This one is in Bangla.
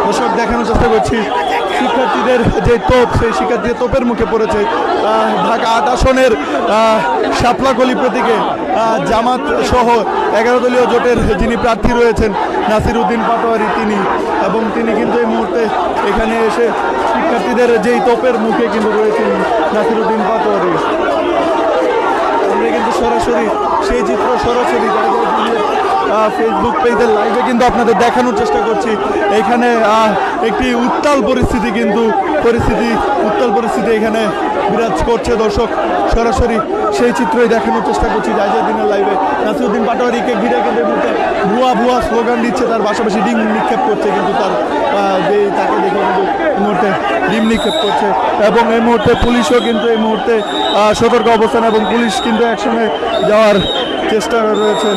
দর্শক দেখানোর চেষ্টা করছি শিক্ষার্থীদের যে তোপ, সেই শিক্ষার্থীদের তোপের মুখে পড়েছে ঢাকা ৮ আসনের শাপলাকলি প্রতীকে জামাত সহ 11 দলীয় জোটের যিনি প্রার্থী রয়েছেন নাসির উদ্দিন পাটোয়ারি, তিনি কিন্তু এই মুহূর্তে এখানে এসে শিক্ষার্থীদের যেই তোপের মুখে কিন্তু রয়েছেন নাসির উদ্দিন পাটোয়ারি। আমরা কিন্তু সরাসরি সেই চিত্র সরাসরি ফেসবুক পেজের লাইভে কিন্তু আপনাদের দেখানোর চেষ্টা করছি। এখানে একটি উত্তাল পরিস্থিতি এখানে বিরাজ করছে। দর্শক সরাসরি সেই চিত্রই দেখানোর চেষ্টা করছি দিনের লাইভে। নাসিরউদ্দিন পাটোয়ারিকে ঘিরে কিন্তু ভুয়া স্লোগান দিচ্ছে, তার পাশাপাশি ডিম নিক্ষেপ করছে, কিন্তু তাকে দেখে কিন্তু এই মুহূর্তে ডিম নিক্ষেপ করছে। এবং এই মুহূর্তে পুলিশও কিন্তু এই মুহূর্তে সতর্ক অবস্থান, এবং পুলিশ কিন্তু একসঙ্গে যাওয়ার চেষ্টা রয়েছে।